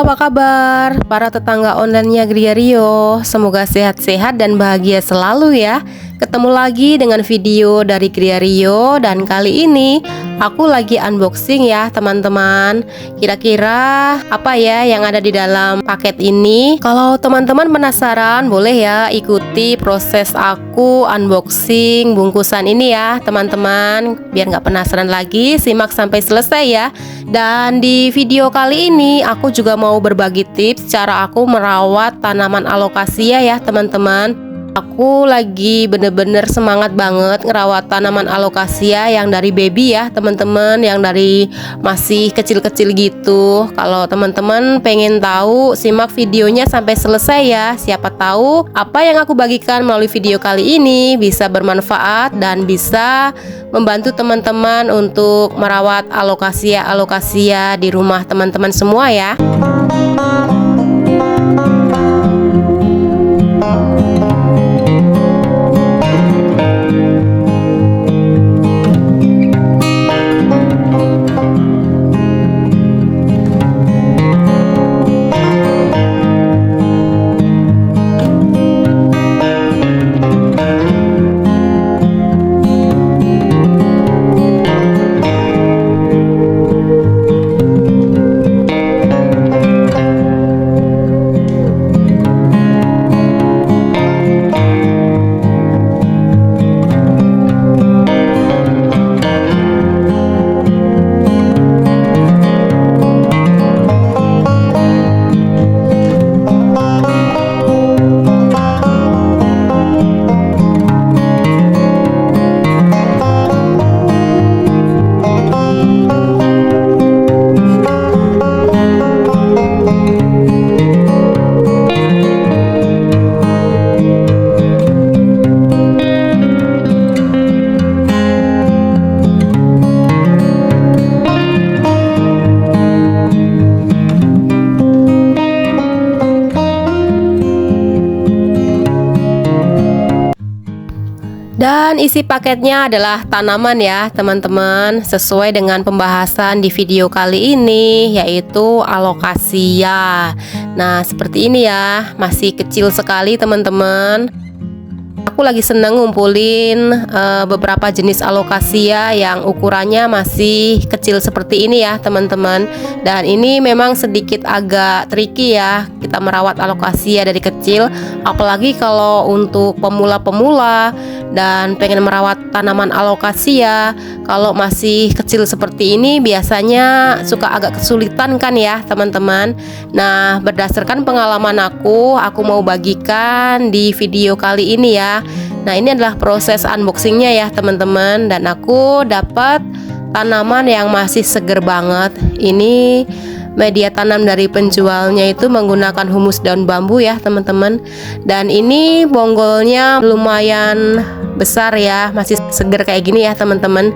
apa kabar para tetangga online-nya Gria Rio? Semoga sehat-sehat dan bahagia selalu ya. Ketemu lagi dengan video dari Gria Rio, dan kali ini aku lagi unboxing ya teman-teman. Kira-kira apa ya yang ada di dalam paket ini? Kalau teman-teman penasaran, boleh ya ikuti proses aku unboxing bungkusan ini ya teman-teman. Biar nggak penasaran lagi, simak sampai selesai ya. Dan di video kali ini aku juga mau berbagi tips cara aku merawat tanaman alokasia ya teman-teman. Aku lagi bener-bener semangat banget ngerawat tanaman alokasia yang dari baby ya teman-teman, yang dari masih kecil-kecil gitu. Kalau teman-teman pengen tahu, simak videonya sampai selesai ya. Siapa tahu apa yang aku bagikan melalui video kali ini bisa bermanfaat dan bisa membantu teman-teman untuk merawat alokasia di rumah teman-teman semua ya. Dan isi paketnya adalah tanaman ya teman-teman, sesuai dengan pembahasan di video kali ini, yaitu alokasia. Nah seperti ini ya, masih kecil sekali teman-teman. Aku lagi seneng ngumpulin beberapa jenis alokasia yang ukurannya masih kecil seperti ini ya teman-teman. Dan ini memang sedikit agak tricky ya kita merawat alokasia dari kecil, apalagi kalau untuk pemula-pemula dan pengen merawat tanaman alokasia. Kalau masih kecil seperti ini biasanya suka agak kesulitan kan ya teman-teman. Nah berdasarkan pengalaman aku mau bagikan di video kali ini ya. Nah ini adalah proses unboxingnya ya teman-teman, dan aku dapat tanaman yang masih seger banget. Ini media tanam dari penjualnya itu menggunakan humus daun bambu ya teman-teman. Dan ini bonggolnya lumayan besar ya, masih seger kayak gini ya teman-teman.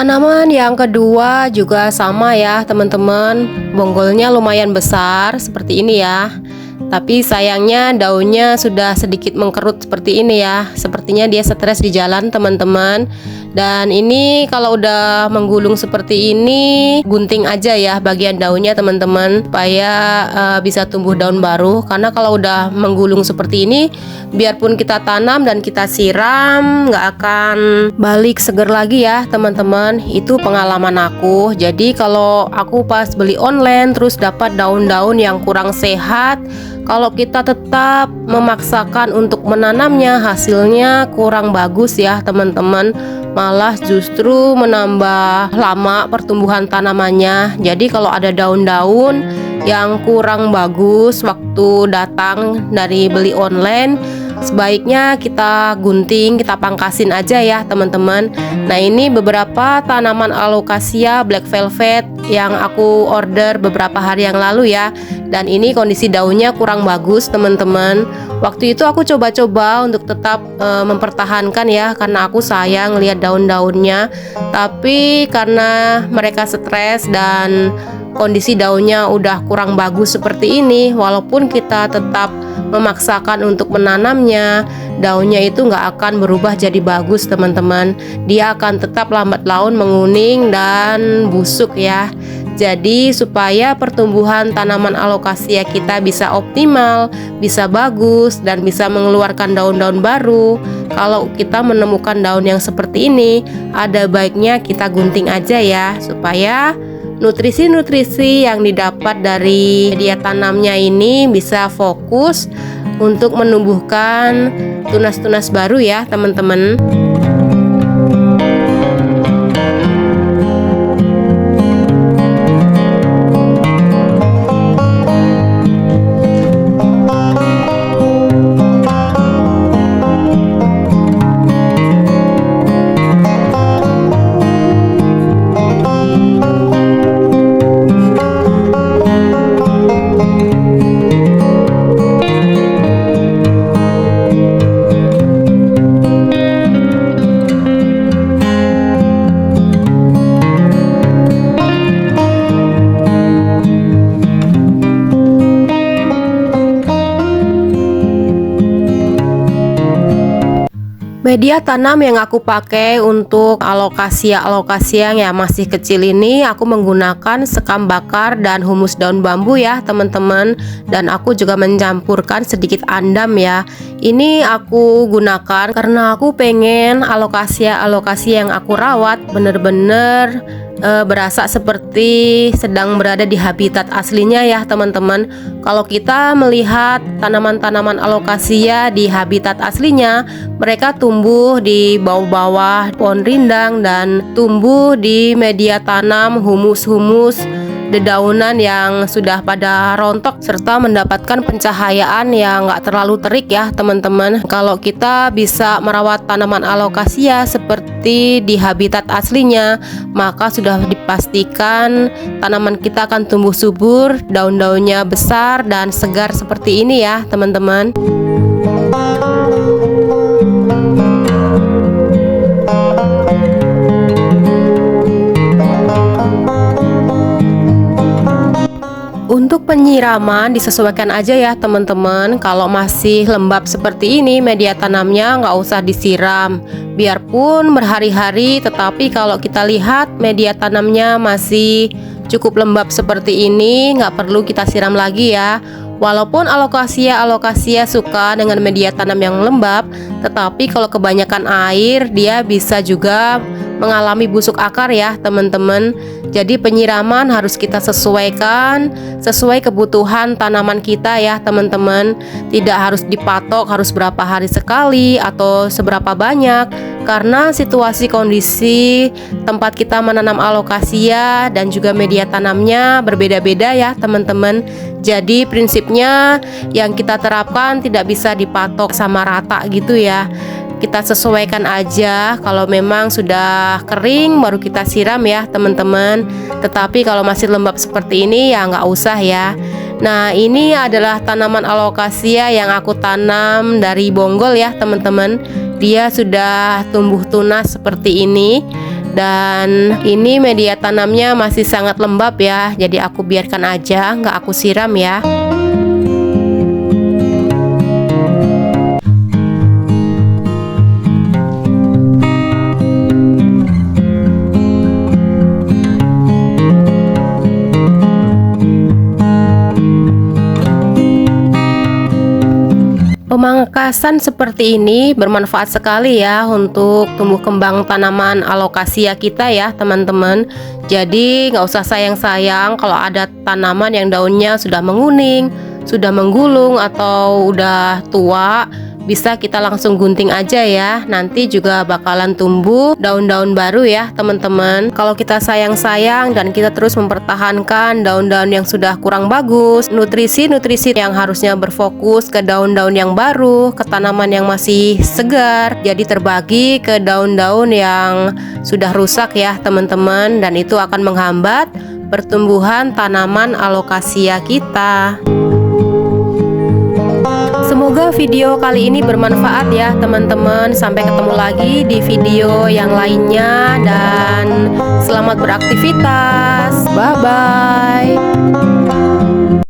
Tanaman yang kedua juga sama ya teman-teman, bonggolnya lumayan besar seperti ini ya. Tapi sayangnya daunnya sudah sedikit mengkerut seperti ini ya. Sepertinya dia stres di jalan teman-teman. Dan ini kalau udah menggulung seperti ini, gunting aja ya bagian daunnya teman-teman, supaya bisa tumbuh daun baru. Karena kalau udah menggulung seperti ini, biarpun kita tanam dan kita siram, nggak akan balik seger lagi ya teman-teman. Itu pengalaman aku. Jadi kalau aku pas beli online terus dapat daun-daun yang kurang sehat, kalau kita tetap memaksakan untuk menanamnya, hasilnya kurang bagus ya teman-teman. Malah justru menambah lama pertumbuhan tanamannya. Jadi kalau ada daun-daun yang kurang bagus waktu datang dari beli online, sebaiknya kita gunting, kita pangkasin aja ya teman-teman. Nah, ini beberapa tanaman alocasia black velvet yang aku order beberapa hari yang lalu ya. Dan ini kondisi daunnya kurang bagus teman-teman. Waktu itu aku coba-coba untuk tetap mempertahankan ya, karena aku sayang lihat daun-daunnya. Tapi karena mereka stres dan kondisi daunnya udah kurang bagus seperti ini, walaupun kita tetap memaksakan untuk menanamnya, daunnya itu nggak akan berubah jadi bagus teman-teman. Dia akan tetap lambat laun menguning dan busuk ya. Jadi supaya pertumbuhan tanaman alocasia kita bisa optimal, bisa bagus, dan bisa mengeluarkan daun-daun baru, kalau kita menemukan daun yang seperti ini, ada baiknya kita gunting aja ya, supaya nutrisi-nutrisi yang didapat dari media tanamnya ini bisa fokus untuk menumbuhkan tunas-tunas baru ya teman-teman. Media tanam yang aku pakai untuk alocasia yang masih kecil ini, aku menggunakan sekam bakar dan humus daun bambu ya teman-teman. Dan aku juga mencampurkan sedikit andam ya. Ini aku gunakan karena aku pengen alocasia yang aku rawat bener-bener berasa seperti sedang berada di habitat aslinya ya teman-teman. Kalau kita melihat tanaman-tanaman alocasia di habitat aslinya, mereka tumbuh di bawah-bawah pohon rindang dan tumbuh di media tanam humus-humus dedaunan yang sudah pada rontok, serta mendapatkan pencahayaan yang nggak terlalu terik ya teman-teman. Kalau kita bisa merawat tanaman alocasia seperti di habitat aslinya, maka sudah dipastikan tanaman kita akan tumbuh subur, daun-daunnya besar dan segar seperti ini ya teman-teman. Untuk penyiraman disesuaikan aja ya teman-teman. Kalau masih lembab seperti ini media tanamnya nggak usah disiram, biarpun berhari-hari. Tetapi kalau kita lihat media tanamnya masih cukup lembab seperti ini, nggak perlu kita siram lagi ya. Walaupun alocasia suka dengan media tanam yang lembab, tetapi kalau kebanyakan air dia bisa juga mengalami busuk akar ya teman-teman. Jadi penyiraman harus kita sesuaikan sesuai kebutuhan tanaman kita ya teman-teman. Tidak harus dipatok harus berapa hari sekali atau seberapa banyak, karena situasi kondisi tempat kita menanam alocasia dan juga media tanamnya berbeda-beda ya teman-teman. Jadi prinsipnya yang kita terapkan tidak bisa dipatok sama rata gitu ya. Kita sesuaikan aja. Kalau memang sudah kering baru kita siram ya teman-teman. Tetapi kalau masih lembab seperti ini ya nggak usah ya. Nah, ini adalah tanaman alocasia yang aku tanam dari bonggol ya teman-teman. Dia sudah tumbuh tunas seperti ini. Dan ini media tanamnya masih sangat lembab ya. Jadi aku biarkan aja, nggak aku siram ya. Pemangkasan seperti ini bermanfaat sekali ya untuk tumbuh kembang tanaman alokasia kita ya teman-teman. Jadi nggak usah sayang-sayang kalau ada tanaman yang daunnya sudah menguning, sudah menggulung atau udah tua. Bisa kita langsung gunting aja ya. Nanti juga bakalan tumbuh daun-daun baru ya teman-teman. Kalau kita sayang-sayang dan kita terus mempertahankan daun-daun yang sudah kurang bagus, nutrisi-nutrisi yang harusnya berfokus ke daun-daun yang baru, ke tanaman yang masih segar, jadi terbagi ke daun-daun yang sudah rusak ya teman-teman. Dan itu akan menghambat pertumbuhan tanaman alokasia kita. Semoga video kali ini bermanfaat ya teman-teman. Sampai ketemu lagi di video yang lainnya dan selamat beraktivitas. Bye bye.